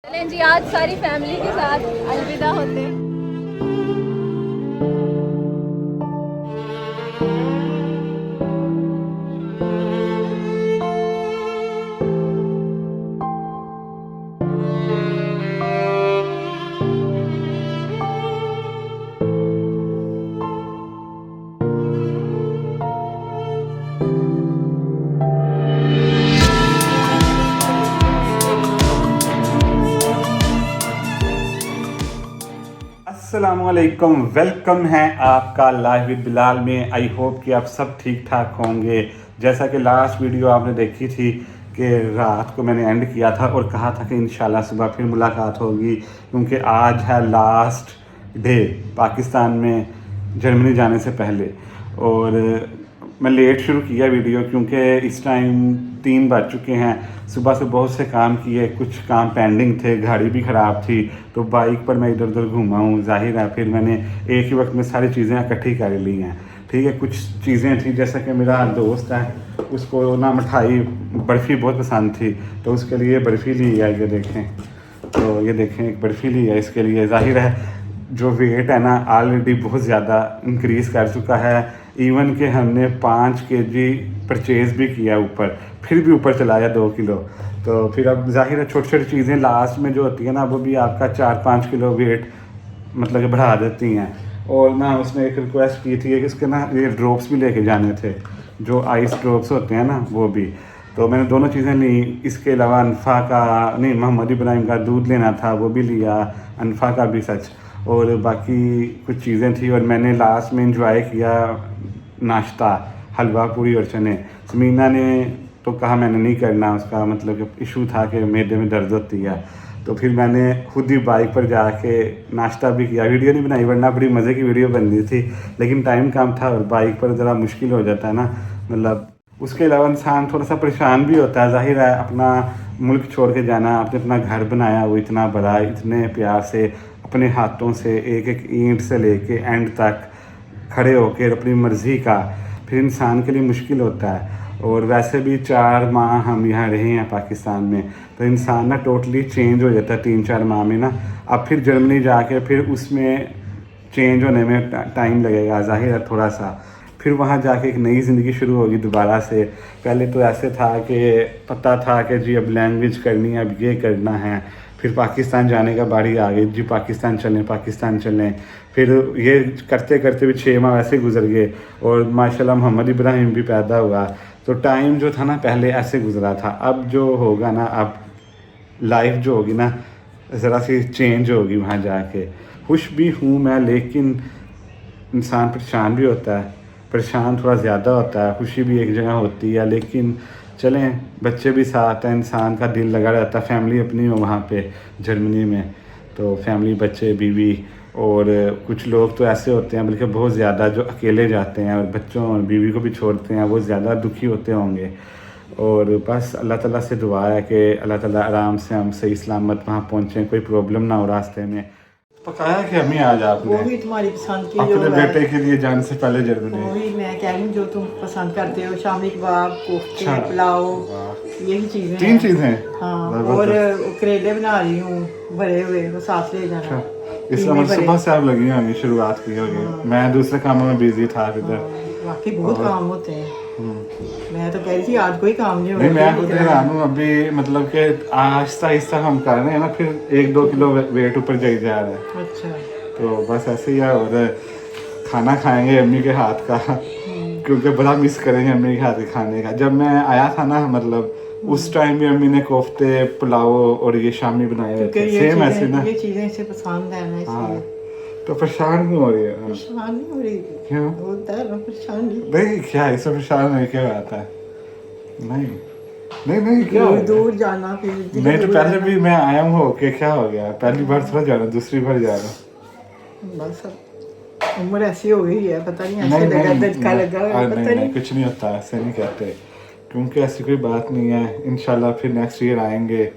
चलें जी, आज सारी फैमिली के साथ अलविदा होते हैं। अस्सलामुअलैकुम, वेलकम है आपका लाइव विद बिलाल में। आई होप कि आप सब ठीक ठाक होंगे। जैसा कि लास्ट वीडियो आपने देखी थी कि रात को मैंने एंड किया था और कहा था कि इंशाल्लाह सुबह फिर मुलाकात होगी, क्योंकि आज है लास्ट डे पाकिस्तान में जर्मनी जाने से पहले। और मैं लेट शुरू किया वीडियो क्योंकि इस टाइम 3 बज चुके हैं। सुबह से बहुत से काम किए, कुछ काम पेंडिंग थे, गाड़ी भी ख़राब थी, तो बाइक पर मैं इधर उधर घूमा हूँ। जाहिर है फिर मैंने एक ही वक्त में सारी चीज़ें इकट्ठी कर ली हैं। ठीक है, कुछ चीज़ें थी जैसा कि मेरा दोस्त है, उसको ना मिठाई बर्फ़ी बहुत पसंद थी, तो उसके लिए बर्फ़ी ली है। ये देखें, तो ये देखें एक बर्फ़ी ली है इसके लिए। जाहिर है जो वेट है ना ऑलरेडी बहुत ज़्यादा इंक्रीज़ कर चुका है। इवन कि हमने 5 kg परचेज़ भी किया ऊपर, फिर भी ऊपर चला गया 2 किलो। तो फिर अब जाहिर है छोटी छोटी चीज़ें लास्ट में जो होती है ना, वो भी आपका 4-5 किलो वेट मतलब कि बढ़ा देती हैं। और ना उसने एक रिक्वेस्ट की थी कि इसके ना ये ड्रॉप्स भी लेके जाने थे, जो आइस ड्रॉप्स होते हैं ना, वो भी। तो मैंने दोनों चीज़ें ली। इसके अलावा अनफ़ा का नहीं, मोहम्मद इब्राहिम का दूध लेना था, वो भी लिया, अनफ़ा का भी सच। और बाकी कुछ चीज़ें थी। और मैंने लास्ट में इंजॉय किया नाश्ता, हलवा पूरी और चने। समीना ने तो कहा मैंने नहीं करना, उसका मतलब कि इशू था कि मैदे में दर्द होती है। तो फिर मैंने खुद ही बाइक पर जाके नाश्ता भी किया। वीडियो नहीं बनाई, वरना बड़ी मज़े की वीडियो बन रही थी, लेकिन टाइम कम था और बाइक पर ज़रा मुश्किल हो जाता है ना, मतलब। उसके अलावा इंसान थोड़ा सा परेशान भी होता है। ज़ाहिर है अपना मुल्क छोड़ के जाना, आपने अपना घर बनाया वो इतना बड़ा, इतने प्यार से अपने हाथों से एक एक ईंट से लेके एंड तक खड़े होकर अपनी मर्ज़ी का, फिर इंसान के लिए मुश्किल होता है। और वैसे भी 4 माह हम यहाँ रहे हैं पाकिस्तान में, तो इंसान ना टोटली चेंज हो जाता है 3-4 माह में ना। अब फिर जर्मनी जाके फिर उसमें चेंज होने में टाइम लगेगा, ज़ाहिर है थोड़ा सा। फिर वहाँ जाके एक नई ज़िंदगी शुरू होगी दोबारा से। पहले तो ऐसे था कि पता था कि जी अब लैंग्वेज करनी है, अब ये करना है। फिर पाकिस्तान जाने का बारी आ गई, जी पाकिस्तान चलें, पाकिस्तान चलें। फिर ये करते करते भी 6 माह वैसे गुजर गए और माशाल्लाह मोहम्मद इब्राहिम भी पैदा हुआ। तो टाइम जो था ना पहले ऐसे गुजरा था। अब जो होगा ना, अब लाइफ जो होगी ना ज़रा सी चेंज होगी वहाँ जाके। खुश भी हूँ मैं, लेकिन इंसान परेशान भी होता है। परेशान थोड़ा ज़्यादा होता है, खुशी भी एक जगह होती है। लेकिन चलें, बच्चे भी साथ हैं, इंसान का दिल लगा रहता है। फैमिली अपनी हो वहाँ पे जर्मनी में, तो फैमिली, बच्चे, बीवी। और कुछ लोग तो ऐसे होते हैं बल्कि बहुत ज़्यादा, जो अकेले जाते हैं और बच्चों और बीवी को भी छोड़ते हैं, वो ज़्यादा दुखी होते होंगे। और बस अल्लाह ताला से दुआ है कि अल्लाह ताला आराम से हम सही सलामत वहाँ पहुँचें, कोई प्रॉब्लम ना हो रास्ते में। पकाया कि अम्मी आज आपने? वो भी तुम्हारी पसंद की अपने जो बेटे के लिए जाने से पहले जर्मनी। वही मैं कह रही हूँ जो तुम पसंद करते हो, शामी कबाब, कोफ्ते, अच्छा। पुलाव, वाह। यही चीज़ें 3 हैं। चीज़ें। हाँ, जबरदस्त। और करेले बना रही हूँ भरे हुए, वो साथ ले जाना। अच्छा, इस कीमे मतलब भरे। सुबह से आप लगी होंगी, शुरुआत की होगी। मैं दूसरे कामों में बिजी था इधर। वाकई बहुत और- काम होते हैं। मैं तो कह रही थी आज कोई काम नहीं नहीं, मैं खुद होगा। हैरान हूँ अभी, मतलब कि आहिस्ता आहिस्ता हम कर रहे हैं ना, फिर 1-2 किलो वेट ऊपर जा रहा है। अच्छा। तो बस ऐसे ही है। और खाना खाएंगे अम्मी के हाथ का, क्योंकि बड़ा मिस करेंगे अम्मी के हाथ के खाने का। जब मैं आया था ना, मतलब उस टाइम भी अम्मी ने कोफ्ते, पुलाव और ये शामी बनाए हुए क्योंकि थे, सेम ऐसे ना। ये चीज़ें इसे पसंद है ना, हाँ, इसलिए। तो परेशान क्यों हो रही है? परेशान नहीं हो रही। क्यों? होता है ना परेशान नहीं। नहीं, क्या है इसमें परेशान होने की बात है? नहीं नहीं नहीं, क्या हो दूर गया? दूर जाना फिर नहीं, तो पहले भी मैं आया हूँ होके, क्या हो गया? पहली बार थोड़ा जा रहा हूँ, दूसरी बार जा रहा हूँ। बस अब उम्र ऐसी हो गई है, पता नहीं ऐसे नहीं लगा नहीं धक्का लगा पता नहीं, नहीं। कुछ नहीं होता, ऐसे नहीं कहते, क्योंकि ऐसी कोई बात नहीं है। इंशाल्लाह फिर नेक्स्ट ईयर आएंगे,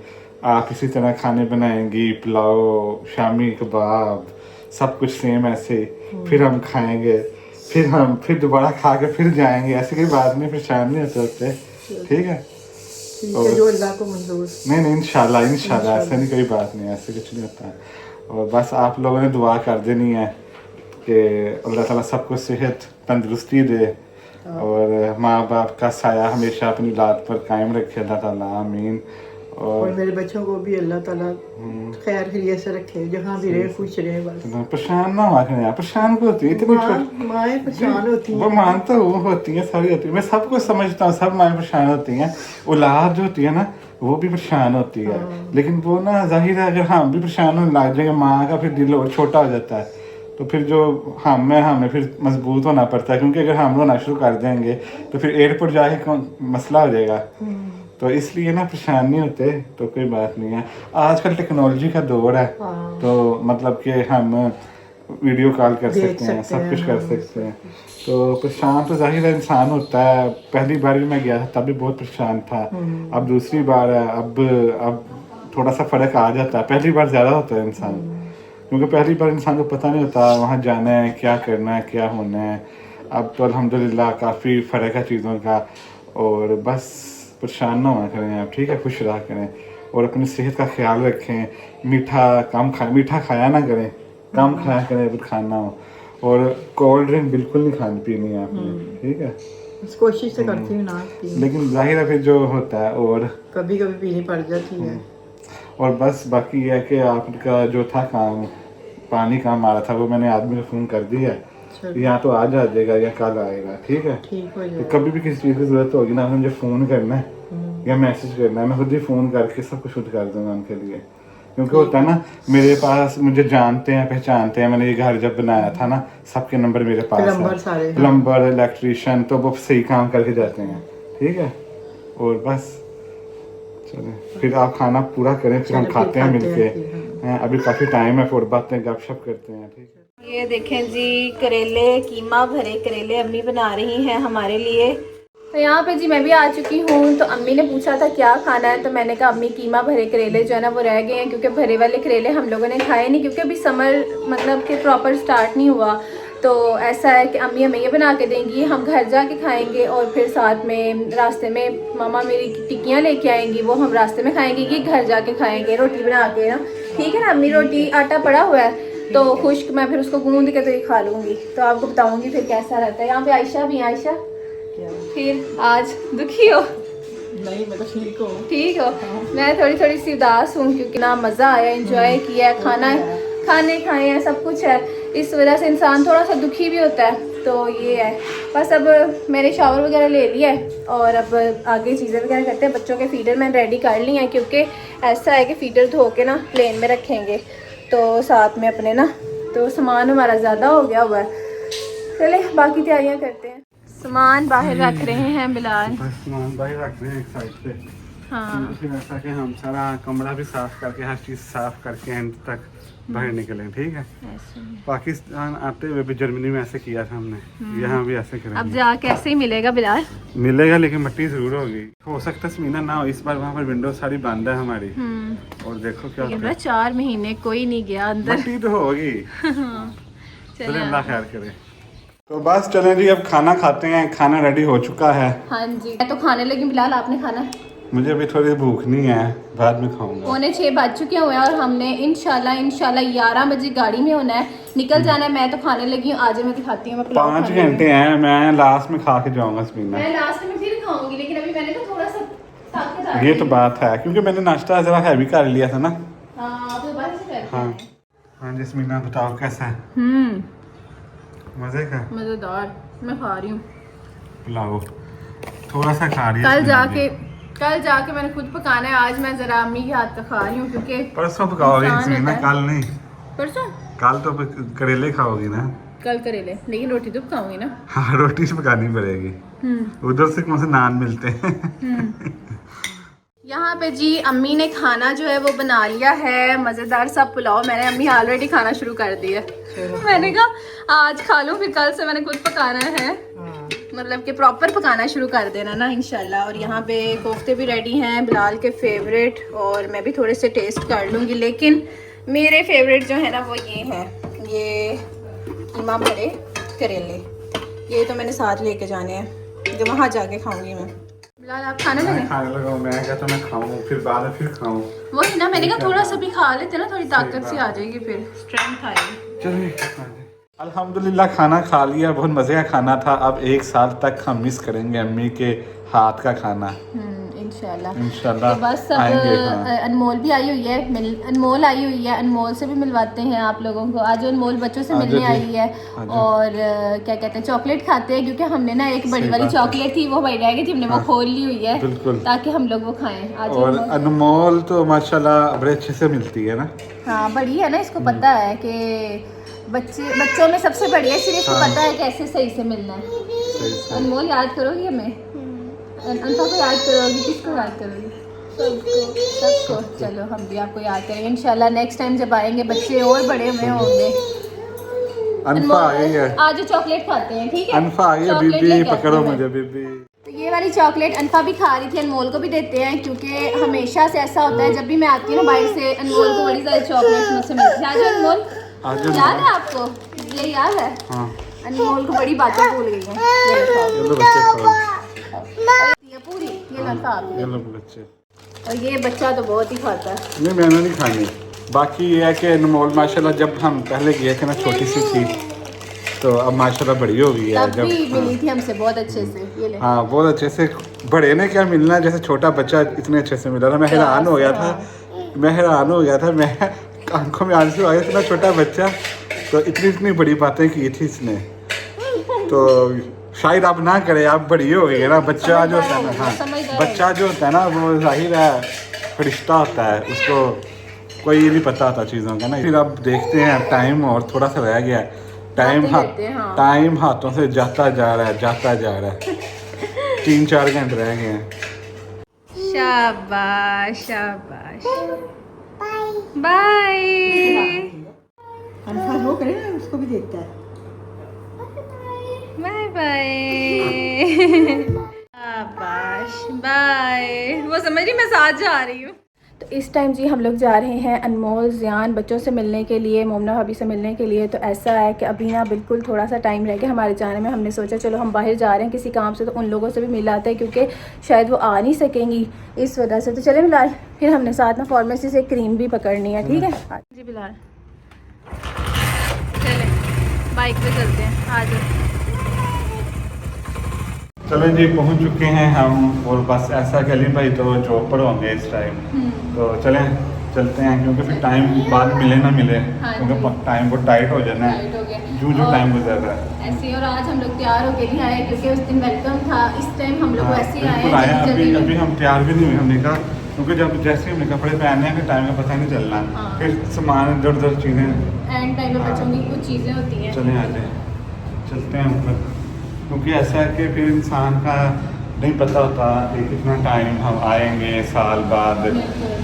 आप इसी तरह खाने बनाएंगी, पुलाव, शामी कबाब, सब कुछ सेम ऐसे। फिर हम खाएंगे, फिर दोबारा खा के फिर जाएंगे। ऐसी कोई बात नहीं, परेशान नहीं होते होते। ठीक है, ठीक है, जो अल्लाह को मंजूर। नहीं इंशाल्लाह इंशाल्लाह, ऐसा नहीं, कोई बात नहीं, ऐसे कुछ नहीं होता। और बस आप लोगों ने दुआ कर देनी है कि अल्लाह ताला सबको सेहत तंदुरुस्ती दे और माँ बाप का साया हमेशा अपनी औलाद पर कायम रखे अल्लाह ताला, आमीन। और मेरे बच्चों को भी अल्लाह ताला खैर खैरियत से रखे, जहाँ भी रहे खुश रहे। बस परेशान ना हुआ करें, परेशान को होती है इतनी माएँ परेशान होती वो हैं। मान तो वो होती है, सारी होती है, मैं सबको समझता हूँ, सब माएँ परेशान होती हैं। औलाद जो होती है ना वो भी परेशान होती है, लेकिन वो ना जाहिर है अगर हम भी परेशान होने लग जाएंगे माँ का फिर दिल और छोटा हो जाता है, तो फिर जो हमें फिर मजबूत होना पड़ता है, क्योंकि अगर हम रोना शुरू कर देंगे तो फिर एयरपोर्ट जाके मसला हो जाएगा। तो इसलिए ना परेशान नहीं होते, तो कोई बात नहीं है। आजकल टेक्नोलॉजी का दौर है, तो मतलब कि हम वीडियो कॉल कर सकते हैं, सब कुछ कर सकते हैं। तो परेशान तो जाहिर है इंसान होता है। पहली बार भी मैं गया था तब भी बहुत परेशान था, अब दूसरी बार है, अब थोड़ा सा फ़र्क आ जाता है। पहली बार ज़्यादा होता है इंसान, क्योंकि पहली बार इंसान को पता नहीं होता वहाँ जाना है, क्या करना है, क्या होना है। अब तो अल्हम्दुलिल्लाह काफ़ी फ़र्क है चीज़ों का। और बस परेशान ना हुआ करें आप, ठीक है, खुश रहा करें और अपनी सेहत का ख्याल रखें। मीठा कम खाएं, मीठा खाया ना करें, कम खाया करें अगर खाना हो। और कोल्ड ड्रिंक बिल्कुल नहीं खानी पीनी है आपने, ठीक है। कोशिश तो करती हूँ ना पीने, लेकिन जाहिर है फिर जो होता है और कभी कभी पीनी पड़ जाती है। और बस बाकी ये है कि आपका जो था काम, पानी काम आ रहा था, वो मैंने आदमी को फ़ोन कर दिया है, या तो आज आ जाएगा या कल आएगा, ठीक है। ठीक हो तो जाएगा। कभी भी किसी चीज़ की ज़रूरत होगी ना, मुझे फ़ोन करना है या मैसेज करना है, मैं खुद ही फ़ोन करके सब कुछ खुद कर दूँगा उनके लिए। क्योंकि होता है ना मेरे पास, मुझे जानते हैं पहचानते हैं, मैंने ये घर जब बनाया था ना सबके नंबर मेरे पास है, प्लम्बर इलेक्ट्रीशियन, तो वो सही काम करके जाते हैं, ठीक है। और बस चलें फिर आप खाना पूरा करें, फिर हम खाते हैं मिलके। अभी काफ़ी टाइम है, फिर बातें गपशप करते हैं, ठीक है। ये देखें जी, करेले, कीमा भरे करेले अम्मी बना रही हैं हमारे लिए। तो यहाँ पे जी मैं भी आ चुकी हूँ। तो अम्मी ने पूछा था क्या खाना है, तो मैंने कहा अम्मी कीमा भरे करेले जो है ना वो रह गए हैं, क्योंकि भरे वाले करेले हम लोगों ने खाए नहीं, क्योंकि अभी समर मतलब कि प्रॉपर स्टार्ट नहीं हुआ। तो ऐसा है कि अम्मी हमें ये बना के देंगी, हम घर जाके खाएंगे, और फिर साथ में रास्ते में मामा मेरी टिक्कियाँ लेके आएंगी, वो हम रास्ते में खाएंगे, ये घर जाके खाएंगे रोटी बना के ना, ठीक है ना अम्मी। रोटी आटा पड़ा हुआ है तो खुश्क, मैं फिर उसको गूंद के तो ये खा लूँगी, तो आपको बताऊँगी फिर कैसा रहता है। यहाँ पे आयशा भी, आयशा फिर आज दुखी हो? नहीं, मैं तो ठीक हूँ। ठीक हो? मैं थोड़ी सी उदास हूँ, क्योंकि ना मज़ा आया, एंजॉय किया, खाने खाए हैं, सब कुछ है, इस वजह से इंसान थोड़ा सा दुखी भी होता है। तो ये है बस। अब मैंने शावर वगैरह ले लिया है और अब आगे चीज़ें वगैरह करते हैं। बच्चों के फीडर मैंने रेडी कर लिए हैं, क्योंकि ऐसा है कि फीडर धो के ना प्लेन में रखेंगे, तो साथ में अपने ना, तो सामान हमारा ज़्यादा हो गया हुआ है। चले बाकी तैयारियाँ करते हैं। सामान बाहर रख रहे हैं बिलाल, बस सामान बाहर रख रहे हैं एक साइड पे। हाँ, फिर ऐसा कि हम सारा कमरा भी साफ करके, हर चीज़ साफ करके एंड तक बाहर निकलें, ठीक है। पाकिस्तान आते हुए भी जर्मनी में ऐसे किया था हमने, यहाँ भी ऐसे करेंगे। अब जा कैसे ही मिलेगा बिलाल? मिलेगा, लेकिन मट्टी जरूर होगी। हो सकता है स्मीना ना हो इस बार, वहाँ पर विंडो सारी बंद है हमारी। और देखो क्या होता है, 4 महीने कोई नहीं गया अंदर। मट्टी तो होगी। चले अल्लाह खैर करे। तो बस चलें जी, अब खाना खाते हैं। खाना रेडी हो चुका है। हाँ जी, मैं तो खाने लगी। बिलाल आपने खाना? मुझे अभी थोड़ी भूख नहीं है, बाद में खाऊंगा। 6:45 बज चुके हुए हैं और हमने इंशाल्लाह 11 बजे गाड़ी में होना है, निकल जाना है। मैं तो खाने लगी हूँ, आज मैं दिखाती हूँ। 5 घंटे हैं, मैं लास्ट में खा के जाऊंगा स्मीना। मैं लास्ट में फिर खाऊंगी, लेकिन अभी मैंने ना थोड़ा सा ताकत आ ये तो बात है, क्योंकि मैंने नाश्ता जरा हैवी कर लिया था ना। हाँ, तो बस करते हैं। हाँ जी स्मीना, बताओ कैसा है? मजे का? मजेदार। मैं खा रही हूँ। लाओ थोड़ा सा खा रही है। कल जाके मैंने खुद पकाना है, आज मैं जरा अम्मी के हाथ का खा रही हूँ, क्योंकि परसों पकाओगी स्मीना, कल नहीं। परसों? कल तो करेले खाओगी ना? कल करेले, लेकिन रोटी तो पकाऊंगी ना। हाँ, रोटी से पकानी पड़ेगी। उधर से कौन से नान मिलते हैं। यहाँ पे जी अम्मी ने खाना जो है वो बना लिया है, मज़ेदार सा पुलाव। मैंने अम्मी ऑलरेडी खाना शुरू कर दिया। मैंने कहा आज खा लूँ, फिर कल से मैंने खुद पकाना है, मतलब कि प्रॉपर पकाना शुरू कर देना ना इंशाल्लाह। और यहाँ पे कोफ्ते भी रेडी हैं, बिलाल के फेवरेट, और मैं भी थोड़े से टेस्ट कर लूँगी। लेकिन मेरे फेवरेट जो है ना वो ये हैं, ये कीमा भरे करेले। ये तो मैंने साथ लेके जाने हैं, जो वहाँ जाके खाऊंगी मैं। बिलाल आप खाने मैं लगे? खाने लगा हूँ। मैं कहता मैं खाऊं फिर बाद में फिर खाऊं। वही ना, मैंने कहा थोड़ा सा भी खा लेते ना, थोड़ी ताकत सही सी आ जाएगी, फिर स्ट्रेंथ आएगी। चलिए अल्हम्दुलिल्लाह खाना खा लिया, बहुत मज़े का खाना था। अब 1 साल तक हम मिस करेंगे अम्मी के हाथ का खाना। इंशाल्लाह। इंशाल्लाह तो बस अब आएंगे। हाँ अनमोल भी आई हुई है, अनमोल आई हुई है। अनमोल से भी मिलवाते हैं आप लोगों को। आज अनमोल बच्चों से आजो मिलने जी, आई है। आजो। और क्या कहते हैं, चॉकलेट खाते हैं, क्योंकि हमने ना एक बड़ी सही वाली बात है। चॉकलेट थी, वो बड़ी रह गई थी, हमने वो हाँ, खोल ली हुई है बिल्कुल। ताकि हम लोग वो खाएं। आज और अनमोल तो माशाल्लाह बड़े अच्छे से मिलती है ना। हाँ बड़ी है ना, इसको पता है कि बच्चों में सबसे बड़ी है, इसलिए इसको हाँ। पता है कैसे सही से मिलना है। सही से। अनमोल याद करोगी हमें? अनफा को याद करोगी? किसको याद करोगी? सबको। चलो हम भी आपको याद करेंगे इंशाल्लाह। नेक्स्ट टाइम जब आएंगे बच्चे और बड़े हुए होंगे। अनफा आ गई है। आज चॉकलेट खाते हैं, ठीक है? अनफा आ गई है। चॉकलेट बीबी लेके आती पकड़ो हूँ मैं। मुझे बीबी। तो ये वाली चॉकलेट अनफा भी खा रही थी, अनमोल को भी देते हैं, क्योंकि हमेशा से ऐसा होता है जब भी मैं आती हूँ ना बाहर से, अनमोल को बड़ी सारी चॉकलेट मुझसे मिलती है। आज अनमोल आजो याद है आपको? ये याद है? हाँ अनमोल को बड़ी बातें भूल गई हैं। ये खाओ। ये लो बच्चे खाओ। ये पूरी ये लड़का आप ये लो बच्चे। और ये बच्चा तो बहुत ही खाता है। नहीं मैंने नहीं खानी। बाकी ये है कि अनमोल माशाल्लाह जब हम पहले गए थे ना छोटी सी थी, तो अब माशाल्लाह बड़ी हो गई है। तब जब भी मिली थी हमसे बहुत अच्छे से। ये ले। हाँ बहुत अच्छे से। बड़े ने क्या मिलना, जैसे छोटा बच्चा इतने अच्छे से मिला था। मैं हैरान हो गया था, मैं आंखों में आंसू आ गए। इतना छोटा बच्चा तो इतनी बड़ी बातें की थी इसने। तो शायद आप ना करे, आप बड़ी हो गई है ना। बच्चा जो होता है ना, हाँ बच्चा जो होता है ना वो जाहिर है फरिश्ता होता है, उसको कोई ये नहीं पता होता चीज़ों का ना। फिर अब देखते हैं टाइम और थोड़ा सा रह गया है। टाइम हाथों से जाता जा रहा है 3-4 घंटे रह गए हैं। शाबाश शाबाश। बाय। अनफा वो करे ना, उसको भी देता है। Bye bye. शाबाश बाय। वो समझ रही मैं साथ जा रही हूँ। तो इस टाइम जी हम लोग जा रहे हैं अनमोल ज़ियान बच्चों से मिलने के लिए, मोमना भाभी से मिलने के लिए। तो ऐसा है कि अभी ना बिल्कुल थोड़ा सा टाइम रह गया हमारे जाने में। हमने सोचा चलो हम बाहर जा रहे हैं किसी काम से, तो उन लोगों से भी मिल आते हैं, क्योंकि शायद वो आ नहीं सकेंगी इस वजह से। तो चले बिलाल, फिर हमने साथ में फार्मेसी से क्रीम भी पकड़नी है, ठीक है जी बिलाल? चले बाइक पे चलते हैं, आ जाओ। चलो जी पहुंच चुके हैं हम। और बस ऐसा कि अली भाई तो जॉब पर होंगे इस टाइम, तो चलते हैं, क्योंकि फिर टाइम बाद मिले ना मिले, हाँ क्योंकि टाइम बहुत टाइट हो जाना है टाइट हो गया। जो और टाइम गुजर रहा है ऐसे ही। और आज हम लोग तैयार होके नहीं आए, क्योंकि उस दिन वेलकम था। इस टाइम हम लोग हाँ, ऐसे ही बिल्कुल आए आए। हैं अभी हम तैयार भी नहीं हुए। हमने कहा क्योंकि जब जैसे हमने कपड़े पहने हैं फिर टाइम का पता नहीं चलना। हाँ। फिर सामान इधर उधर चीज़ें एंड टाइम में बच्चों की कुछ चीज़ें होती हैं। चले आते हैं, चलते हैं ऊपर। क्योंकि ऐसा है कि फिर इंसान का नहीं पता होता कि कितना टाइम हम आएंगे साल बाद।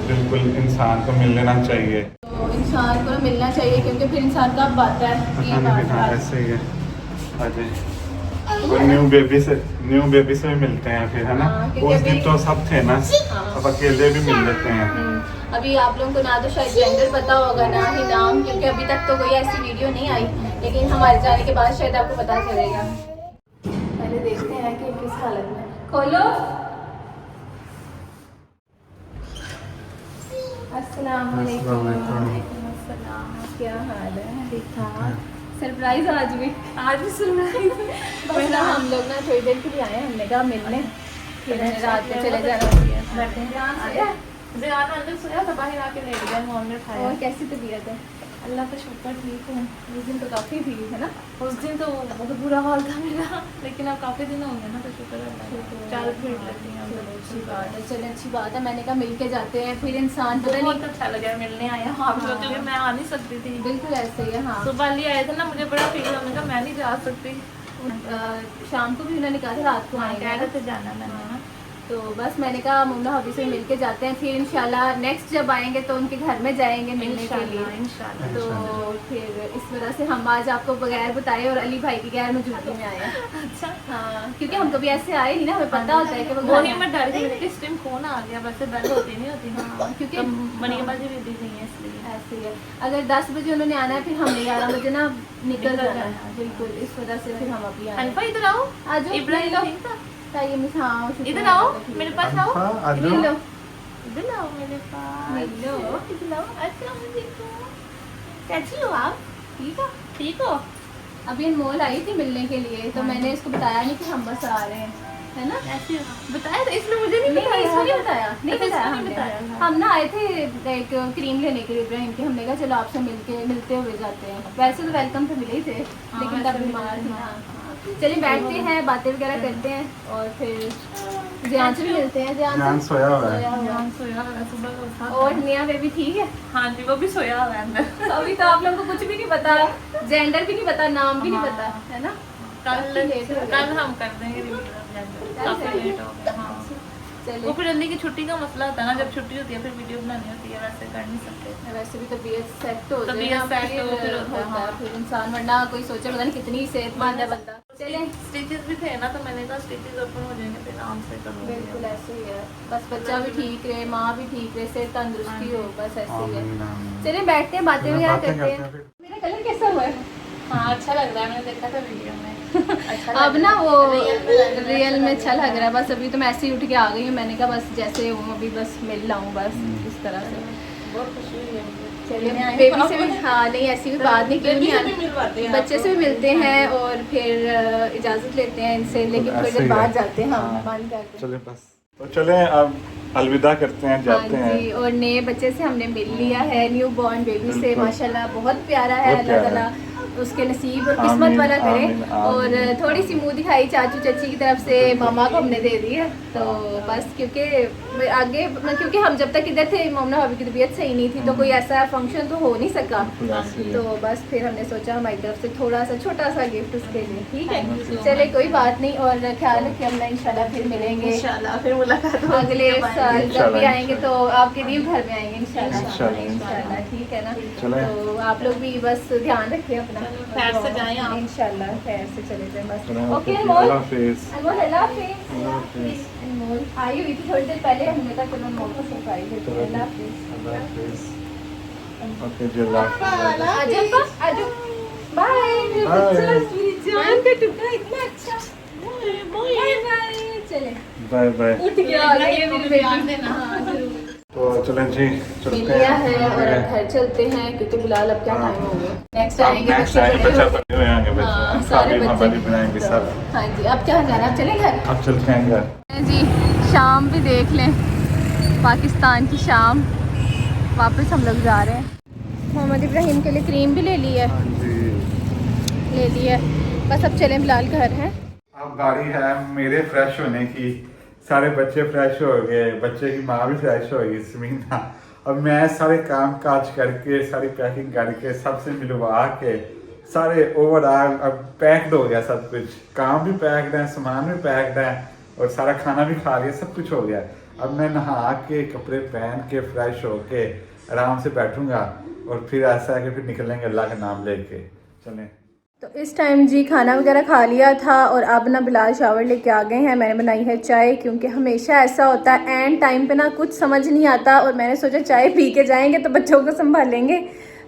बिल्कुल इंसान को मिल लेना चाहिए। तो इंसान को मिलना चाहिए, क्योंकि फिर इंसान कब आता है ये पता नहीं बात। ऐसे ही है। और न्यू बेबी से भी मिलते हैं फिर, है ना? हाँ, क्योंकि उस दिन अभी- तो सब थे ना, हाँ। अब अकेले भी मिल लेते हैं। अभी आप लोगों को ना तो शायद जेंडर पता होगा ना ही नाम, क्योंकि अभी तक तो कोई ऐसी वीडियो नहीं आई, लेकिन हमारे जाने के बाद शायद आपको पता चलेगा। पहले देखते हैं कि किस हालत में। खोलो। अस्सलाम वालेकुम। अस्सलाम। क्या हाल है? ठीक ठाक। सरप्राइज आज भी सरप्राइज। बस ना हम लोग ना थोड़ी देर के लिए आए, हमने कहा मिलने, फिर रात में चले जाना। अंदर सोया था, बाहर आके लेट गया, मॉल में खाया। और कैसी तबीयत है? अल्लाह का शुक्र ठीक हूँ। उस दिन तो काफ़ी थी, है ना? उस दिन तो बहुत बुरा हाल था मेरा, लेकिन अब काफ़ी दिन हो गए ना, तो शुक्र है। चाल फिर लेती हैं। अच्छी बात है, चलो अच्छी बात है। मैंने कहा मिल के जाते हैं, फिर इंसान पता बहुत नहीं। अच्छा लगा मिलने आया। हाँ क्योंकि मैं आ नहीं सकती थी। बिल्कुल ऐसे ही है। हाँ सुबह लिए आए थे ना, मुझे बड़ा फील होने का, मैं नहीं जा सकती। शाम को भी उन्होंने कहा था रात को कह आएंगे रहे थे जाना मैंने ना। तो बस मैंने कहा मुन्ना हबी से मिल के जाते हैं, फिर इंशाल्लाह नेक्स्ट जब आएंगे तो उनके घर में जाएंगे मिलने के लिए। इंशाल्लाह। तो फिर इस वजह से हम आज आपको बगैर बताए और अली भाई की गैर मौजूदगी में आए हैं। अच्छा हाँ, क्योंकि हम कभी ऐसे आए नहीं ना, हमें पता होता है कि वो वो घर नहीं, में- मैं डर गई थी इस टाइम फोन आ गया, वैसे बंद होती नहीं होती। हाँ क्योंकि बनी बाजी भी दी नहीं है इसलिए। ऐसे ही है। अगर 10 बजे उन्होंने आना है, फिर हमने 11 बजे ना निकल निकल जाना जाना है। है। बिल्कुल इस वजह से फिर हम अभी आए। अनफा इधर आओ। आ जाओ, इब्राहिम ले लो। ठीक था? ताई अम्मी से हाँ इधर आओ मेरे पास आओ, आ इधर जाओ। लो इधर आओ मेरे पास। हेलो इधर आओ। अस्सलाम वालेकुम। कैसी हो आप? ठीक हो? ठीक हो? अभी अनमोल आई थी मिलने के लिए तो मैंने इसको बताया नहीं कि हम बस आ रहे हैं, है ना? कैसी हो? बताया था इसने मुझे नहीं नहीं बताया। इसको नहीं बताया, नहीं अच्छा, बताया इसको नहीं हमने। बताया, हाँ। हम ना आए थे एक क्रीम लेने के लिए इब्राहिम के, हमने कहा चलो आपसे मिलते हुए जाते हैं। वैसे तो वेलकम तो मिले ही थे लेकिन वैसे तब भी बीमार थे। हाँ। हाँ चलिए बैठते हैं, बातें वगैरह करते हैं और फिर ध्यान से भी मिलते हैं। ध्यान ध्यान सोया हुआ है। ध्यान सोया हुआ है, सुबह का उठा। और निया बेबी ठीक है? हाँ जी, वो भी सोया हुआ है अंदर। अभी तो आप लोगों को कुछ भी नहीं पता, जेंडर भी नहीं पता, नाम भी नहीं पता, है ना? कल हम कर देंगे रिव्यू, काफी लेट हो गया। हाँ वो चलिए फिर जल्दी की छुट्टी का मसला होता है ना, जब छुट्टी होती है फिर वीडियो बनानी होती है, वैसे कर नहीं सकते। वैसे भी तबीयत सेट हो तबीयत जाए ना, set हो, फिर होता है, हाँ। फिर इंसान, वरना कोई सोचे पता नहीं कितनी सेहतमंद है बंदा। चलें स्टिचेस भी थे ना तो मैंने कहा स्टिचेस ओपन हो जाएंगे फिर आराम से करूँगी। बिल्कुल ऐसे ही है, बस बच्चा भी ठीक रहे, माँ भी ठीक रहे, सेहत तंदुरुस्ती हो, बस ऐसे ही है। आमीन, आमीन। चलिए बैठते हैं, बातें वगैरह बातें करते हैं। फिर। मेरा कलर कैसा हुआ है? हाँ अच्छा लग रहा है, मैंने देखा था वीडियो में। अच्छा अब ना वो रियल में अच्छा लग रहा है। बस अभी तो मैं ऐसे ही उठ के आ गई हूँ, मैंने कहा बस जैसे हूँ अभी बस मिल लाऊँ बस इस तरह से। बहुत खुशी हुई है मुझे। चलिए बेबी से भी, हाँ नहीं ऐसी भी बात नहीं, क्यों नहीं बेबी से भी आना, मिलवाते हैं बच्चे से भी मिलते हैं और फिर इजाज़त लेते हैं इनसे, लेकिन थोड़ी ऐसे देर ही बाद है। जाते हैं हम हाँ। बंद करते हैं। चले बस तो चले अब अलविदा करते हैं, हाँ जाते हैं। जी, और नए बच्चे से हमने मिल लिया है, न्यू बॉर्न बेबी से, बिल्कुल। माशाल्लाह बहुत प्यारा है। बहुत अल्लाह प्यारा ताला उसके नसीब और किस्मत आमीन, वाला करे। आमीन, और आमीन। थोड़ी सी मुंह दिखाई चाचू चाची की तरफ से मामा को हमने दे दी है, तो बस क्योंकि आगे क्योंकि हम जब तक इधर थे मोमना भाभी की तबीयत सही नहीं थी तो कोई ऐसा फंक्शन तो हो नहीं सका, बिल्कुल ऐसे ही है। तो बस फिर हमने सोचा हमारी तरफ से थोड़ा सा छोटा सा गिफ्ट उसके लिए, ठीक है? Thank you so चले कोई बात नहीं, और ख्याल रखिए अपना, इंशाल्लाह फिर मिलेंगे इंशाल्लाह फिर मुलाकात होगी। अगले साल जब भी इंशाल्लाह, आएंगे तो आपके न्यू घर में आएंगे इंशाल्लाह। इंशाल्लाह, इंशाल्लाह ठीक है ना? चलें। तो आप लोग भी बस ध्यान रखिए अपना, खैर से जाएं आप। इंशाल्लाह खैर से चले जाएं बस। चलें, ओके अल्लाह अनमोल, हाफिज़। अनमोल अल्लाह हाफिज़। अल्लाह हाफिज़। अनमोल आई हुई थी थोड़ी देर पहले, हमने कहा चलो अनमोल को सरप्राइज देते हैं। अल्लाह हाफिज़। अल्लाह हाफिज़। ओके जी, अल्लाह हाफिज़। आजो पापा, आजो बाय। मेरे Bye. बच्चा मेरी जान का टुकड़ा इतना अच्छा, बाय बाय। चले बाय बाय। उठ गया, आ गई है मेरी बेटी। हाँ जरूर तो चलें जी, मिल चलते लिया है हैं। और अब घर चलते हैं क्योंकि बिलाल अब क्या हाँ। टाइम हो गया, नेक्स्ट अब आएंगे next बच्चे आएंगे, बड़े बच्चा हो- बड़े हो जाएंगे बच्चे। हाँ, सारे शादी बच्चे हमारी बनाएंगे तो- सब। हाँ जी, अब क्या जाना, अब चले घर अब चलते हैं घर। जी। शाम भी देख लें, पाकिस्तान की शाम, वापस हम लोग जा रहे हैं। मोहम्मद इब्राहिम के लिए क्रीम भी ले ली है, हाँ जी। ले ली है, बस अब चलें, बिलाल घर है। अब बारी है मेरे फ्रेश होने की। सारे बच्चे फ्रेश हो गए, बच्चे की माँ भी फ्रेश हो गई समीना। अब मैं सारे काम काज करके, सारी पैकिंग करके, सबसे मिलवा के, सारे ओवरऑल अब पैक्ड हो गया सब कुछ। काम भी पैक्ड है, सामान भी पैक्ड है और सारा खाना भी खा लिया, सब कुछ हो गया। अब मैं नहा के, कपड़े पहन के, फ्रेश होके आराम से बैठूंगा और फिर ऐसा है कि फिर निकलेंगे अल्लाह का नाम लेके। चलें। तो इस टाइम जी खाना वगैरह खा लिया था और अब ना बिलाल शावर लेके आ गए हैं। मैंने बनाई है चाय, क्योंकि हमेशा ऐसा होता है एंड टाइम पे ना कुछ समझ नहीं आता, और मैंने सोचा चाय पी के जाएंगे तो बच्चों को संभालेंगे।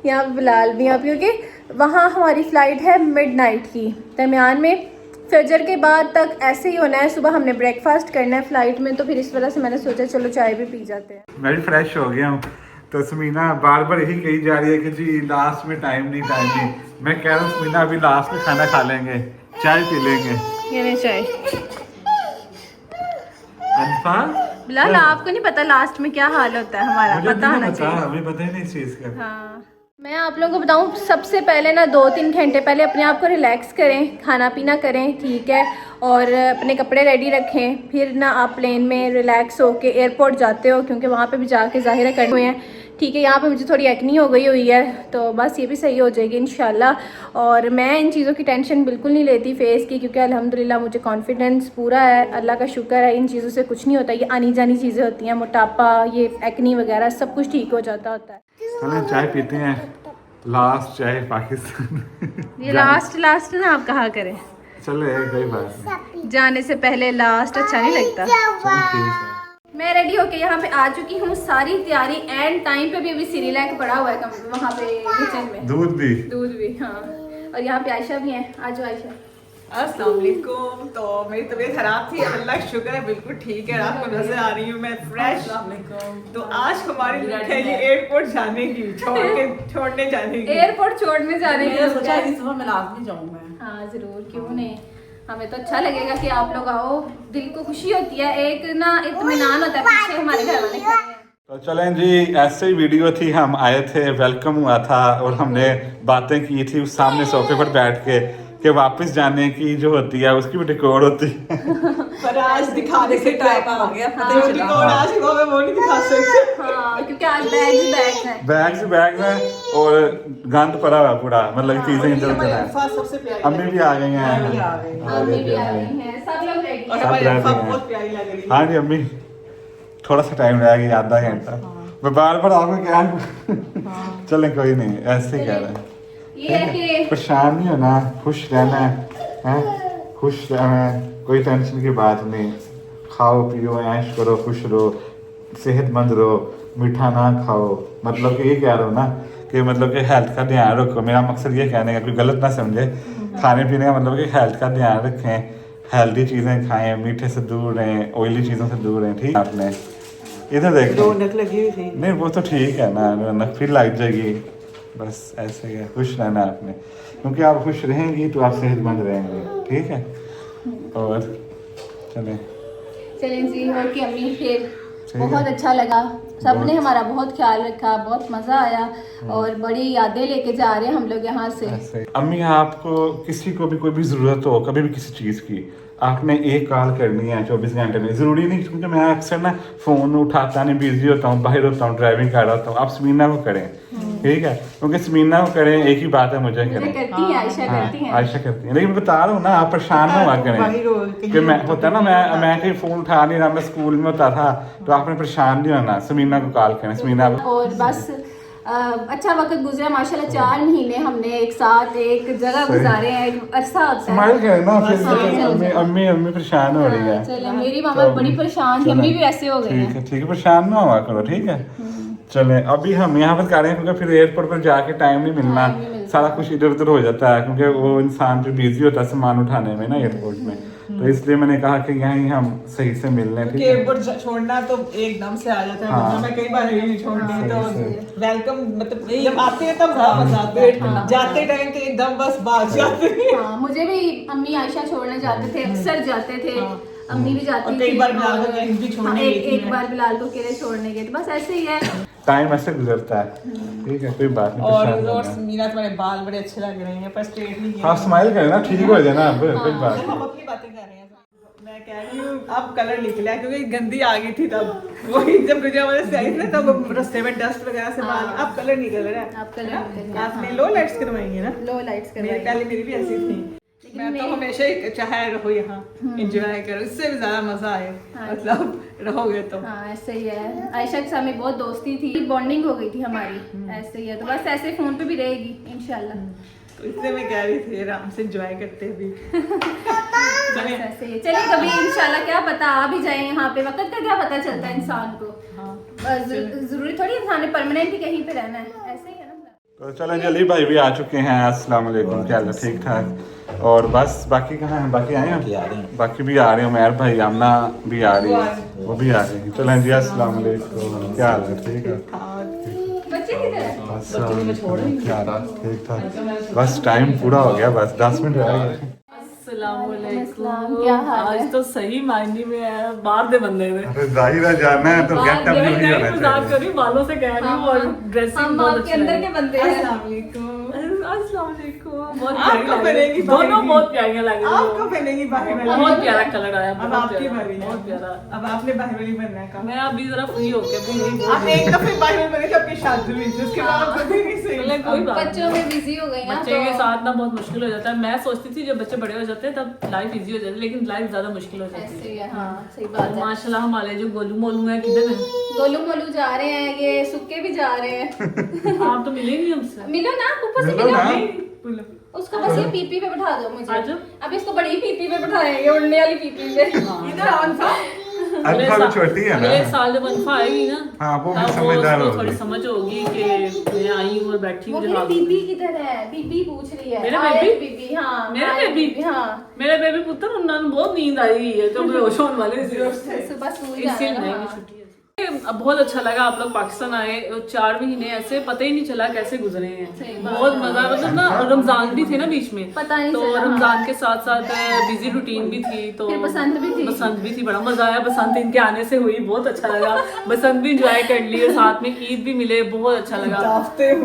यहाँ बिलाल भी यहाँ, क्योंकि वहाँ हमारी फ़्लाइट है मिडनाइट की, दरमियान में फजर के बाद तक ऐसे ही होना है। सुबह हमने ब्रेकफास्ट करना है फ़्लाइट में, तो फिर इस वजह से मैंने सोचा चलो चाय भी पी जाते हैं। मैं भी फ्रेश हो गया हूँ। तो समीना बार बार यही कही जा रही है कि जी लास्ट में टाइम नहीं। मैं कह रहा हूँ समीना अभी लास्ट में खाना खा लेंगे, चाय पी लेंगे। ये नहीं चाय। अनफा बिलाल आपको नहीं पता लास्ट में क्या हाल होता है हमारा, मुझे पता नहीं होना पता, चाहिए। हमें पता ही नहीं इस चीज़ का। हाँ, मैं आप लोगों को बताऊं, सबसे पहले ना 2-3 घंटे पहले अपने आप को रिलैक्स करें, खाना पीना करें, ठीक है, और अपने कपड़े रेडी रखें। फिर ना आप प्लेन में रिलैक्स होके एयरपोर्ट जाते हो, क्योंकि वहाँ पे भी जाके ज़ाहिर करने हुए हैं, ठीक है। यहाँ पे मुझे थोड़ी एक्नी हो गई हुई है, तो बस ये भी सही हो जाएगी इंशाल्लाह। और मैं इन चीज़ों की टेंशन बिल्कुल नहीं लेती फेस की, क्योंकि अल्हम्दुलिल्लाह मुझे कॉन्फिडेंस पूरा है, अल्लाह का शुक्र है। इन चीज़ों से कुछ नहीं होता, ये आनी जानी चीज़ें होती हैं, मोटापा, ये एक्नी वगैरह सब कुछ ठीक हो जाता होता है। चलें चाय पीते हैं, लास्ट चाय पाकिस्तान। ये लास्ट ना आप कहा करें, चले कोई बात नहीं, जाने से पहले लास्ट अच्छा नहीं लगता। चलो ठीक है। मैं रेडी होके यहाँ पे आ चुकी हूँ, सारी तैयारी एंड टाइम पे भी अभी सिरिलैक पड़ा हुआ है वहाँ पे किचन में, दूध भी। दूध भी, हाँ। और यहाँ पे आयशा भी है, आ जाओ आयशा, अस्सलाम वालेकुम। तो मेरी तबीयत खराब थी, अल्लाह का शुक्र है बिल्कुल ठीक है। आपको नजर आ रही हूँ मैं फ्रेश। तो आज हमारी लुक है ये एयरपोर्ट जाने की, छोड़ने जाने की। एयरपोर्ट छोड़ने जाने की सोचा इस दफा मैं लाजमी जाऊँ मैं। हाँ जरूर, क्यों नहीं। हमें तो अच्छा लगेगा कि आप लोग आओ, दिल को खुशी होती है, एक ना इत्मीनान होता है पीछे हमारे घर वाले खड़े हैं। तो चलें जी, ऐसे ही वीडियो थी, हम आए थे, वेलकम हुआ था और हमने बातें की थी उस सामने सोफे पर बैठ के कि वापस जाने की जो होती है उसकी भी रिकॉर्ड होती है। पर आज दिखाने से टाइम आ गया, पता ही चला। और आज वो मैं वो नहीं दिखा सकती। हाँ, क्योंकि आज बैग ही बैग है। बैग में और गंद पड़ा हुआ पूरा, मतलब चीजें इधर उधर है। सबसे प्यारी अम्मी भी आ गई हैं। अम्मी भी आ गई हैं, सब लोग रेडी और हैं। हमारी सब अम्मा रहते हैं। बहुत प्यारी लग रही है। हाँ जी अम्मी, थोड़ा सा टाइम रह गया, आधा घंटा। मैं बार बार आपको क्या चलें कोई नहीं, ऐसे ही कह रहे हैं। ये है कि परेशान नहीं होना, खुश रहना है, खुश रहना है, कोई टेंशन की बात नहीं। खाओ पियो, ऐश करो, खुश रहो, सेहतमंद रहो, मीठा ना खाओ। मतलब कि ये कह रहा हूँ ना कि मतलब कि हेल्थ का ध्यान रखो। मेरा मकसद ये कहने का, कोई गलत ना समझे। खाने पीने का मतलब कि हेल्थ का ध्यान रखें, हेल्दी चीज़ें खाएं, मीठे से दूर रहें, ऑयली चीज़ों से दूर रहें। ठीक है, आपने इधर देखें, रौनक लगी हुई थी। नहीं वो तो ठीक है ना, रौनक फिर लग जाएगी। बस ऐसे ही है, खुश रहना आपने, क्योंकि आप खुश रहेंगी तो आप सेहतमंद रहेंगे। ठीक है, और चलें जी। और कि अम्मी फिर बहुत अच्छा लगा, सबने हमारा बहुत ख्याल रखा, बहुत मज़ा आया और बड़ी यादें लेके जा रहे हैं हम लोग यहाँ से। ऐसे अम्मी, आपको किसी को भी कोई भी ज़रूरत हो कभी भी किसी चीज़ की, आपने एक कॉल करनी है 24 घंटे में। ज़रूरी नहीं, क्योंकि मैं अक्सर ना फ़ोन उठाता नहीं, बिजी होता हूँ, बाहर होता हूँ, ड्राइविंग कर रहा होता हूँ। आप समीना को करें, ठीक है, क्योंकि समीना को करें एक ही बात है, मुझे करें। करती हैं आयशा, करती हैं आयशा करती है, लेकिन बता रहा हूँ ना, आप परेशान ना हुआ करें कि मैं होता ना, मैं कहीं फ़ोन उठा नहीं रहा, मैं स्कूल में होता था, तो आपने परेशान नहीं होना, समीना को कॉल करें। समीना को और बस अच्छा वक्त गुजरा माशाल्लाह। 4 महीने हमने एक साथ एक जगह गुजारे हैं, एक अरसा होता है। स्माइल करें ना फिर। हाँ, अम्मी परेशान हो रही है। चले, मेरी मामा बड़ी परेशान थी, अम्मी भी वैसे हो गई हैं। ठीक है, परेशान ना हुआ करो, ठीक है। चले, अभी हम यहाँ पर कर रहे हैं क्योंकि फिर एयरपोर्ट पर जाके टाइम नहीं मिलना, सारा कुछ इधर उधर हो जाता है, क्योंकि वो इंसान जो बिजी होता है सामान उठाने में ना एयरपोर्ट में, तो इसलिए मैंने कहा कि यहीं हम सही से मिल लें। ठीक है, एयरपोर्ट छोड़ना तो एकदम से आ जाता है। हाँ। मैं कई बार नहीं छोड़नी, तो सही से। वेलकम मतलब जब आते हैं तब वापस आते हैं, जाते टाइम तो एकदम बस बात जाते हैं। हाँ, मुझे भी अम्मी आयशा छोड़ने जाते थे, अक्सर जाते थे। अम्मी भी जाती और कई थी, बार बिलाल को भी छोड़ने हाँ, गई थी एक मैं। बार बिलाल को अकेले छोड़ने गए थे। बस ऐसे ही है, टाइम ऐसे गुजरता है। ठीक है, कोई बात नहीं, और परेशान और नहीं होना। मीना तुम्हारे बाल बड़े अच्छे लग रहे हैं, पर स्ट्रेट नहीं किए। हाँ, स्माइल करें ना, ठीक हो जाए ना, अब कोई बात नहीं। हम अपनी बातें कर रहे हैं। मैं कह रही हूँ अब कलर निकला है, क्योंकि गंदी आ गई थी तब। वही जब गुजरावाला से आई थी ना, तब रास्ते में डस्ट वगैरह से बाल, अब कलर निकल रहा है। आप कलर निकल गया। आपने लो लाइट्स करवाई है ना? लो लाइट्स कर मेरी पहले मेरी भी ऐसी थी। मैं तो हमेशा ही चाहे रहो यहाँ, एंजॉय करो, इससे भी ज्यादा मजा आए, मतलब रहोगे तो। हाँ, ऐसे ही है। आयशा के साथ में बहुत दोस्ती थी, बॉन्डिंग हो गई थी हमारी। ऐसे ही है, तो बस ऐसे फोन पे भी रहेगी इंशाल्लाह। तो इसलिए मैं कह रही थी आराम से एंजॉय करते भी। चलिए ऐसे ही है। चलिए कभी इंशाल्लाह, क्या पता आ भी जाए यहाँ पे, वक्त का क्या पता चलता है इंसान को। बस जरूरी थोड़ी इंसान ने परमानेंट ही कहीं पे रहना है, ऐसे ही है ना। तो चलें, अली भाई भी आ चुके हैं। अस्सलाम वालेकुम, क्या हाल है? ठीक ठाक। और बस बाकी कहाँ हैं? बाकी आए हैं, बाकी भी आ रहे हैं। उमैर भाई, आमना भी आ रही है, वो भी आ रही है। चलें जी, अस्सलाम वालेकुम, क्या हाल है? ठीक है, बच्चे किधर है? बस क्या हाल है? ठीक ठाक। बस टाइम पूरा हो गया, बस 10 मिनट रह गए। अस्सलाम, क्या हाल है? आज तो सही मायने में है, बाहर दे बंदे में अरे जाहिर है, जाना है तो गेट अप यही नहीं नहीं होना मजाक चाहिए। कर रही हूँ, बालों से कह रही हूँ और ड्रेसिंग हम बहुत आपके अच्छी अंदर है। के बंदे हैं। अस्सलाम वालेकुम, बहुत आपको प्यारी लग रही पहनेगी है। दोनों बाहर बहुत प्यारियां लग रही आपको है। पहनेगी बाहर वाली। बहुत प्यारा कलर आया, अब बहुत आपकी प्यारा, बारी है। बहुत प्यारा। अब आपने बाहर वाली बनना है। मैं अभी जरा फ्री होके भी यही बोल आपने एक दफे बाहर वाली बनी थी अपनी शादी में, जिसके बाद कभी नहीं सही। चलें, कोई बात बच्चों नहीं। में बिजी हो गई ना, बच्चे के साथ ना बहुत मुश्किल हो जाता है। मैं सोचती थी जब बच्चे बड़े हो जाते हैं तब लाइफ इजी हो जाती है, लेकिन लाइफ ज्यादा मुश्किल हो जाती ऐसे है। ही है। हाँ, सही बात है। माशाल्लाह हमारे जो गोलू मोलू है किधर है? गोलू मोलू जा रहे हैं, ये सुक्के भी जा रहे हैं। आप तो मिले नहीं हमसे। मिलो ना, ऊपर से मिलो मिलो। ना। उसको बस ये पीपी पे बिठा दो मुझे। आजो। अब इसको बड़ी पीपी पे बिठाएंगे, उड़ने वाली पीपी पे। इधर ऑन था। अल्फा भी छोटी है ना। अगले साल जब अल्फा आएगी ना, हाँ, वो भी तब समझदार उसको होगी। थोड़ी समझ होगी कि मैं आई हूँ और बैठी हूँ। बीबी किधर है? बीबी पूछ रही है। मेरे आयत बेबी? बीबी, हाँ मेरे आयत बेबी? हाँ। मेरे बेबी पुत्र उन्होंने बहुत नींद आई हुई है, तो बेहोश होने वाले थे। सुबह स्कूल इससे जाना नहीं है, हाँ। छुट्टी है। अब बहुत अच्छा लगा आप लोग पाकिस्तान आए, 4 महीने ऐसे पता ही नहीं चला कैसे गुजरे हैं। बहुत मजा, मतलब ना रमजान भी थे ना बीच में, पता नहीं तो चला, रमजान के साथ साथ बिजी रूटीन भी थी, तो फिर बसंत भी थी। बसंत भी थी, बड़ा मजा आया। बसंत इनके आने से हुई, बहुत अच्छा लगा। बसंत भी इंजॉय कर लिए, साथ में ईद भी मिले, बहुत अच्छा लगा।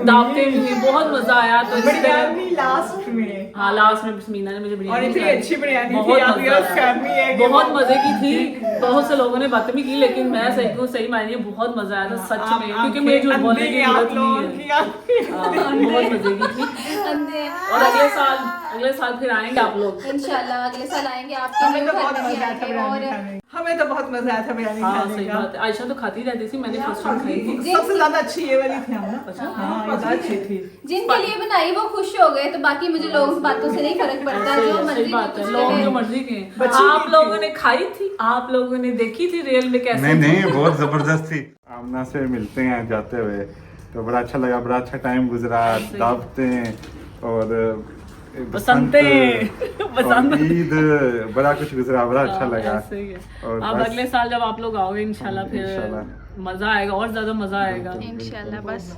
दावतें भी हुई, बहुत मजा आया। तो इस तरह बिरयानी लास्ट में, हाँ लास्ट में बिस्मिल्लाह ने मुझे और बिरयानी इतनी खिलाई। अच्छी बिरयानी थी, बहुत आप मजा ये फैमिली है आया, कि बहुत मजे की थी। बहुत से लोगों ने बातें भी की, लेकिन मैं सही कहूँ, सही मायने में बहुत मजा आया था सच में, क्योंकि मुझे झूठ बोलने की जरूरत नहीं है। हाँ, बहुत मजे की थी। अंधे। और अगले साल फिर आएंगे आप लोग। इंशाल्लाह अगले साल आएंगे आपके हमें न्यू तो घर बहुत में भी मजा आया था आएंगे। बिरयानी और खाने। हमें तो बहुत मजा आया था बिरयानी हाँ खाने सही का। बात है, आयशा तो खाती रहती थी, मैंने फर्स्ट टाइम खाई थी। सबसे ज्यादा अच्छी ये वाली थी हम ना। हाँ, ये ज्यादा अच्छी थी। जिनके लिए बनाई वो खुश हो गए, तो बाकी मुझे लोगों की बातों से नहीं फर्क पड़ता। जो सही मर्जी बात है, कुछ लोग कहे। जो मर्जी के। आप लोगों ने खाई थी, आप लोगों ने देखी थी रियल में कैसे। नहीं नहीं, बहुत जबरदस्त थी। आमना से मिलते हैं जाते हुए, तो बड़ा अच्छा लगा, बड़ा अच्छा टाइम गुजरा। दावतें और बसंतें, और ईद, बड़ा कुछ गुजरा, बड़ा अच्छा लगा। ऐसे ही है। और अब बस- अगले साल जब आप लोग आओगे इंशाल्लाह, फिर इंशाल्लाह। मजा आएगा, और ज्यादा मजा आएगा। इंशाल्लाह बस।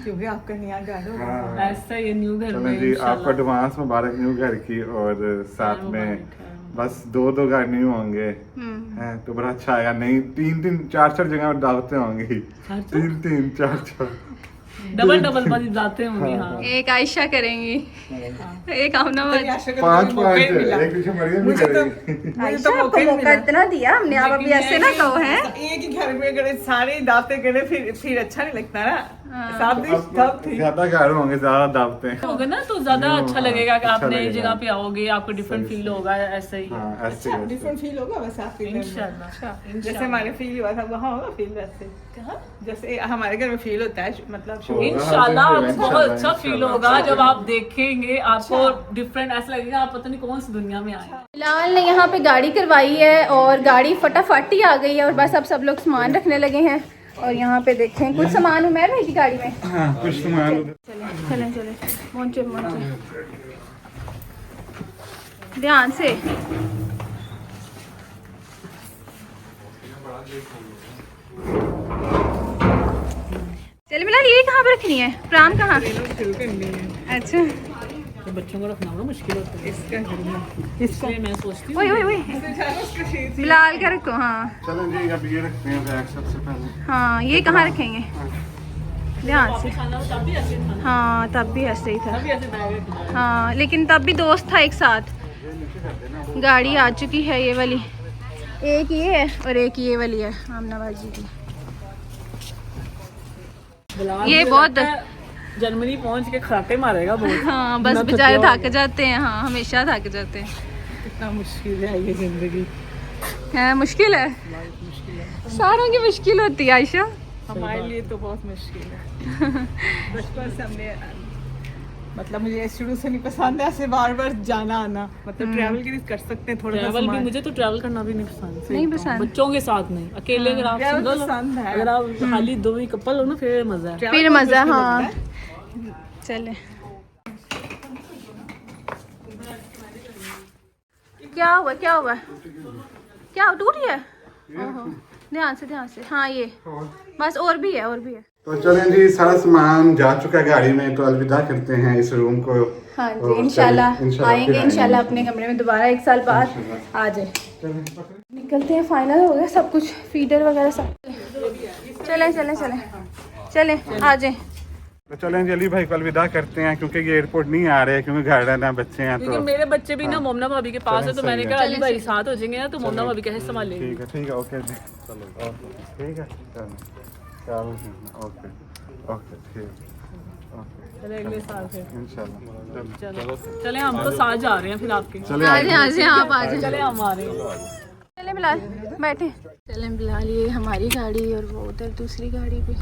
क्योंकि आपका नया घर होगा। हाँ। ऐसा ही न्यू घर चलो में जी, इंशाल्लाह। आपको एडवांस मुबारक न्यू घर की, और साथ में मुबारक है। बस 2 घर न्यू होंगे हैं, तो बड़ा अच्छा आएगा। नहीं 3 4 जगह पर दावतें होंगी। 3 4 डबल बड़ी जाते होंगी। हाँ एक आयशा करेंगी, एक आमना तेरी आशा का 5 मौका ही मिला। एक पीछे मरियम भी मुझे तो करेगी। मुझे तो मौका ही मिला। इतना दिया हमने, आप अभी ऐसे ना कहो हैं। एक ही घर में अगर सारे दावतें करे फिर अच्छा नहीं लगता ना। साथ ही सब थी। ज्यादा घर होंगे, ज्यादा दावतें। होगा ना, तो ज्यादा अच्छा लगेगा कि अच्छा आप नई लगेगा। जगह पे आओगे, आपको डिफरेंट फील होगा। ऐसे ही हाँ, ऐसे अच्छा ही। डिफरेंट फील होगा वैसे आपके घर में। इंशाल्लाह। जैसे हमारे फील हुआ था वहाँ होगा फील वैसे। जैसे हमारे घर में फील होता है, मतलब होगा। इंशाल्लाह आपको बहुत इंशाल्लाह, अच्छा फील इंशाल्लाह। होगा जब आप देखेंगे, आपको डिफरेंट ऐसा लगेगा, आप पता नहीं कौन सी दुनिया में आए। बिलाल ने यहाँ पे गाड़ी करवाई है और गाड़ी फटाफट ही आ गई है, और बस अब सब लोग सामान रखने लगे हैं। और यहाँ पे देखें कुछ सामान उमर है की गाड़ी में। हाँ, कुछ सामान चलें चलें, पहुँचे ध्यान से। चले बिलाल, ये कहाँ पे रखनी है? प्राम कहाँ? शुरू करनी है। अच्छा, तो बच्चों को रखना बड़ा मुश्किल होता है, इसका घर में इसलिए मैं सोचती हूँ ओए ओए ओए, बिलाल का रखो। हाँ चलो जी, अब ये रखते हैं बैग सबसे पहले। हाँ, ये कहाँ रखेंगे? ध्यान से। खाना तब भी ऐसे खाना, हाँ तब भी ऐसे ही था। तब भी ऐसे बैग रखना। हाँ लेकिन तब भी दोस्त था एक साथ। गाड़ी आ चुकी है ये वाली, एक ये है और एक ये वाली है आमनाबाद जी की। बिलाल ये मुझे बहुत- लगता है जनवरी पहुंच के खराटे मारेगा बहुत। हाँ बस इतना बेचारे थका थक जाते हैं। हाँ हमेशा थक जाते हैं। कितना मुश्किल है ये जिंदगी। है मुश्किल है, सारों की मुश्किल होती है आयशा। हमारे लिए तो बहुत मुश्किल है। बचपन से हमने, मतलब मुझे शुरू से नहीं पसंद है ऐसे बार बार जाना आना। मतलब ट्रैवल के लिए कर सकते हैं थोड़ा ट्रैवल भी, मुझे तो ट्रैवल करना भी नहीं पसंद। सही नहीं बताऊं। पसंद? बच्चों के साथ नहीं, अकेले अगर आप ट्रैवल सिंगल हो, पसंद है। अगर आप खाली दो ही कपल हो ना, फिर मजा है। फिर मजा। हाँ चले, क्या हुआ क्या हुआ क्या हुआ? टूट गया? ओहो, ध्यान से। हाँ ये बस, और भी है। तो चलें जी, सारा सामान जा चुका है गाड़ी में, तो अलविदा करते हैं इस रूम को। हाँ जी, और इंशाल्लाह इंशाल्लाह आएंगे, फिर इंशाल्लाह अपने कमरे में दोबारा 1 साल बाद आ जाए। निकलते हैं, फाइनल हो गया सब कुछ, फीडर वगैरह सब। चलें आ जाए। तो चलें जी, अली भाई को अलविदा करते हैं, क्योंकि ये एयरपोर्ट नहीं आ रहे, क्योंकि घर रहना बच्चे हैं। क्योंकि तो मेरे बच्चे भी ना मोमना भाभी के पास है, तो सही मैंने है। कहा अली भाई साथ हो जाएंगे ना, तो मोमना भाभी कैसे संभाल लेंगे। ठीक है ओके जी, चलो ठीक है, चलो ओके ठीक, ओके चले अगले साल फिर इंशाल्लाह। चले, हम तो साथ जा रहे हैं फिर आपके। चले आ जाए आप आ जाए। चले हम आ रहे हैं। चले बिलाल बैठे। चले बिलाल, ये हमारी गाड़ी और वो उधर दूसरी गाड़ी पे।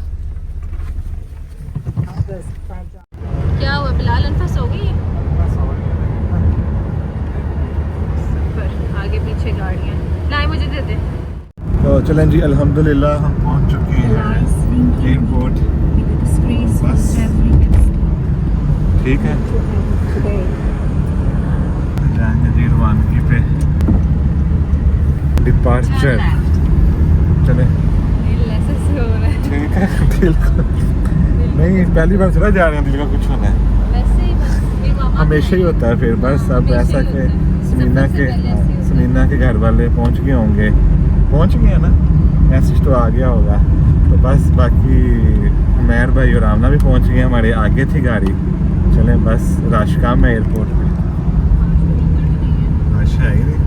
क्या हुआ बिलाल, अनफस हो गई? आगे पीछे गाड़ियाँ। ना मुझे दे दे। तो चलें जी, अल्हम्दुलिल्लाह हम पहुंच चुके हैं एयरपोर्ट। बस ठीक है, जाएंगे जी रवानगी पे, डिपार्चर। चले ठीक है, दिल को नहीं, पहली बार थोड़ा जा रहे हैं, दिल का कुछ होना है, वैसे ही बस हमेशा ही होता है। फिर बस अब ऐसा कि समीना के घर वाले पहुंच गए होंगे, पहुंच गए ना, मैसेज तो आ गया होगा। तो बस बाकी उमैर भाई और आमना भी पहुंच गए, हमारे आगे थी गाड़ी। चलें, बस रश कम है एयरपोर्ट पे, रश है ही नहीं।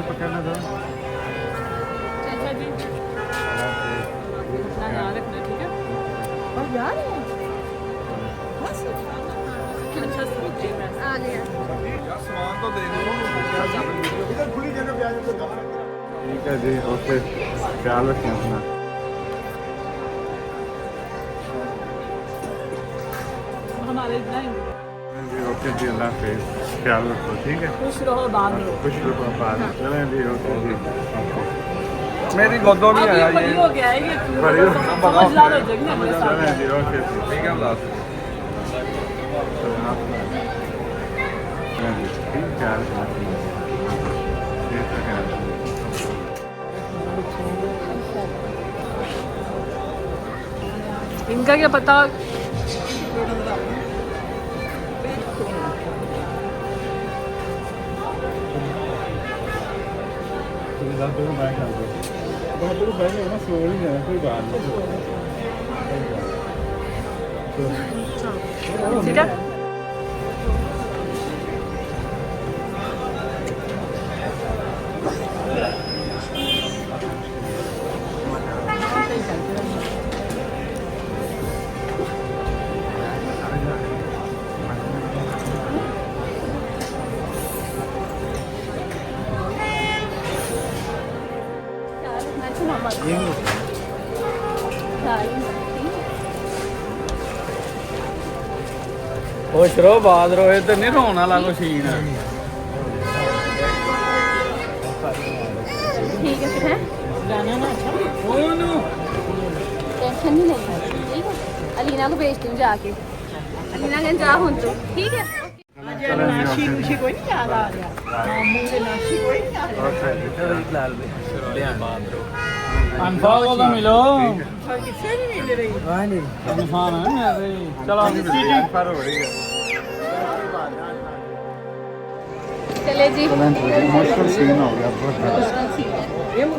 पकड़ना था अच्छा जी, अपना ध्यान रखना, ठीक है? और जा रहे हैं बस। अच्छा सोचिए, मैं आ गया। ठीक है जी, ओके, ख्याल रखें अपना। हमारे इतना ही जी ओके जी, अल्लाह हाफिज़, ख्याल रखो, ठीक है, खुश रहो, बात रहो। खुश रहो, बात चलें जी, ओके जी, ओके। मेरी गोदों नहीं आया बड़ी ये हो गया है ये, बड़ी हो- समझदार हो जाएगी हमारे साथ। चलें जी, ओके जी, ठीक है अल्लाह चलें आप चलें जी, ठीक, ख्याल रखें, ठीक है, ख्याल रखें। इनका क्या पता। ठीक है, खुश रहो, बात रहो, ये तो नहीं रोने वाला कोई सीन है। ठीक है फिर, है जाना ना। अच्छा, टेंशन नहीं लेनी, ठीक है। अलीना को भेजती हूँ जाके, अलीना कहते जा हूँ तो ठीक है। नाशी नुशी कोई नहीं याद आ रहा, मामू के नाशी कोई नहीं आ रहा। अनफा को तो मिलो, और किससे भी मिल रही। अनफान है मेरे। चलो पर हो रही है। चले जी, इमोशनल सीन हो गया बहुत ज़्यादा।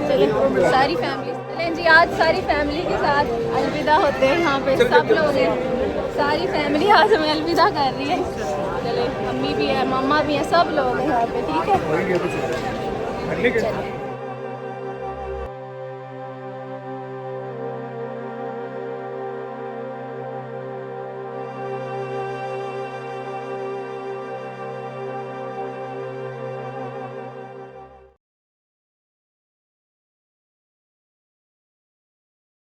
चले सारी फैमिली, चलें जी, आज सारी फैमिली के साथ अलविदा होते हैं। यहाँ पे सब लोग हैं, सारी फैमिली आज हमें अलविदा कर रही है। चले, मम्मी भी है, मम्मा भी है, सब लोग हैं यहाँ पे, ठीक है।